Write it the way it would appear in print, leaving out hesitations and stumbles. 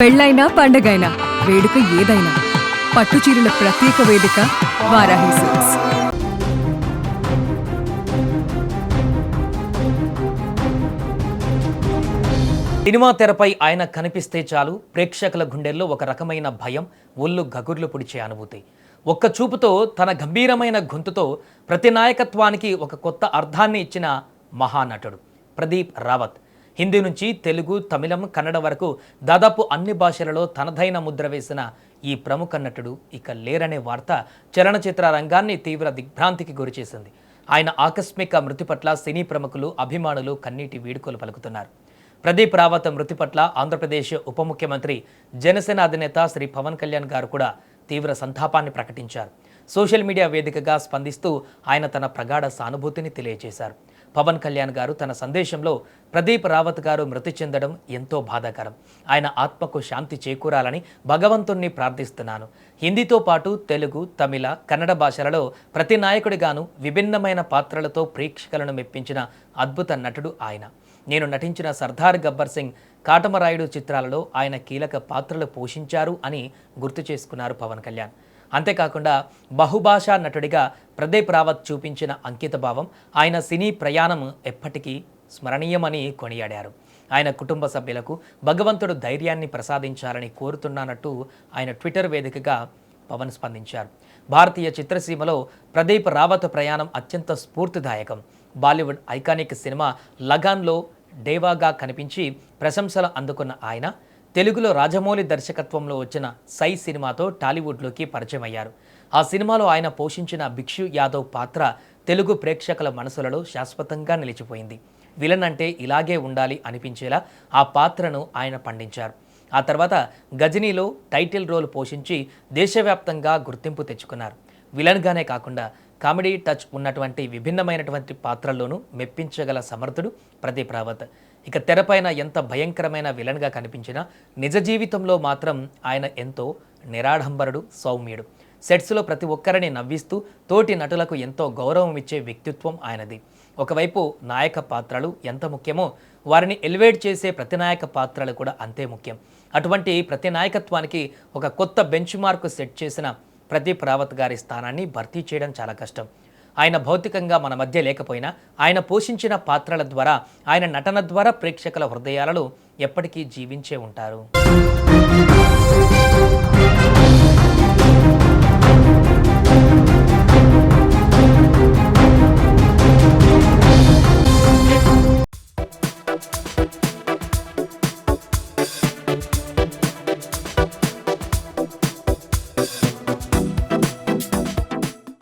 పెళ్ళైనా పండగైనా వేడుక ఏదైనా పట్టుచీరల ప్రత్యేక వేదిక వారాహి సిల్క్స్. సినిమా తెరపై ఆయన కనిపిస్తే చాలు ప్రేక్షకుల గుండెల్లో ఒక రకమైన భయం, ఒళ్ళు గగుర్లు పొడిచే అనుభూతి. ఒక్క చూపుతో తన గంభీరమైన గొంతుతో ప్రతి నాయకత్వానికి ఒక కొత్త అర్థాన్ని ఇచ్చిన మహానటుడు ప్రదీప్ రావత్. హిందీ నుంచి తెలుగు, తమిళం, కన్నడ వరకు దాదాపు అన్ని భాషలలో తనదైన ముద్ర వేసిన ఈ ప్రముఖ నటుడు ఇక లేరనే వార్త చలనచిత్ర రంగాన్ని తీవ్ర దిగ్భ్రాంతికి గురిచేసింది. ఆయన ఆకస్మిక మృతి పట్ల సినీ ప్రముఖులు, అభిమానులు కన్నీటి వీడుకోలు పలుకుతున్నారు. ప్రదీప్ రావత్ మృతి పట్ల ఆంధ్రప్రదేశ్ ఉప ముఖ్యమంత్రి, జనసేన అధినేత శ్రీ పవన్ కళ్యాణ్ గారు కూడా తీవ్ర సంతాపాన్ని ప్రకటించారు. సోషల్ మీడియా వేదికగా స్పందిస్తూ ఆయన తన ప్రగాఢ సానుభూతిని తెలియజేశారు. పవన్ కళ్యాణ్ గారు తన సందేశంలో ప్రదీప్ రావత్ గారు మృతి చెందడం ఎంతో బాధాకరం. ఆయన ఆత్మకు శాంతి చేకూరాలని భగవంతుణ్ణి ప్రార్థిస్తున్నాను. హిందీతో పాటు తెలుగు, తమిళ, కన్నడ భాషలలో ప్రతి నాయకుడిగాను విభిన్నమైన పాత్రలతో ప్రేక్షకులను మెప్పించిన అద్భుత నటుడు ఆయన. నేను నటించిన సర్దార్ గబ్బర్ సింగ్, కాటమరాయుడు చిత్రాలలో ఆయన కీలక పాత్రలు పోషించారు అని గుర్తు చేసుకున్నారు పవన్ కళ్యాణ్. అంతేకాకుండా బహుభాషా నటుడిగా ప్రదీప్ రావత్ చూపించిన అంకితభావం, ఆయన సినీ ప్రయాణం ఎప్పటికీ స్మరణీయమని కొనియాడారు. ఆయన కుటుంబ సభ్యులకు భగవంతుడు ధైర్యాన్ని ప్రసాదించాలని కోరుతున్నానట్టు ఆయన ట్విట్టర్ వేదికగా పవన్ స్పందించారు. భారతీయ చిత్రసీమలో ప్రదీప్ రావత్ ప్రయాణం అత్యంత స్ఫూర్తిదాయకం. బాలీవుడ్ ఐకానిక్ సినిమా లగాన్లో డేవాగా కనిపించి ప్రశంసలు అందుకున్న ఆయన తెలుగులో రాజమౌళి దర్శకత్వంలో వచ్చిన సై సినిమాతో టాలీవుడ్లోకి పరిచయం అయ్యారు. ఆ సినిమాలో ఆయన పోషించిన భిక్షు యాదవ్ పాత్ర తెలుగు ప్రేక్షకుల మనసులలో శాశ్వతంగా నిలిచిపోయింది. విలన్ అంటే ఇలాగే ఉండాలి అనిపించేలా ఆ పాత్రను ఆయన పండించారు. ఆ తర్వాత గజనీలో టైటిల్ రోల్ పోషించి దేశవ్యాప్తంగా గుర్తింపు తెచ్చుకున్నారు. విలన్గానే కాకుండా కామెడీ టచ్ ఉన్నటువంటి విభిన్నమైనటువంటి పాత్రల్లోనూ మెప్పించగల సమర్థుడు ప్రదీప్ రావత్. ఇక తెరపైన ఎంత భయంకరమైన విలన్గా కనిపించినా నిజ జీవితంలో మాత్రం ఆయన ఎంతో నిరాడంబరుడు, సౌమ్యుడు. సెట్స్లో ప్రతి ఒక్కరిని నవ్విస్తూ తోటి నటులకు ఎంతో గౌరవం ఇచ్చే వ్యక్తిత్వం ఆయనది. ఒకవైపు నాయక పాత్రలు ఎంత ముఖ్యమో వారిని ఎలివేట్ చేసే ప్రతి నాయక పాత్రలు కూడా అంతే ముఖ్యం. అటువంటి ప్రతి నాయకత్వానికి ఒక కొత్త బెంచ్ మార్క్ సెట్ చేసిన ప్రదీప్ రావత్ గారి స్థానాన్ని భర్తీ చేయడం చాలా కష్టం. ఆయన భౌతికంగా మన మధ్య లేకపోయినా ఆయన పోషించిన పాత్రల ద్వారా, ఆయన నటన ద్వారా ప్రేక్షకుల హృదయాలలో ఎప్పటికీ జీవించే ఉంటారు.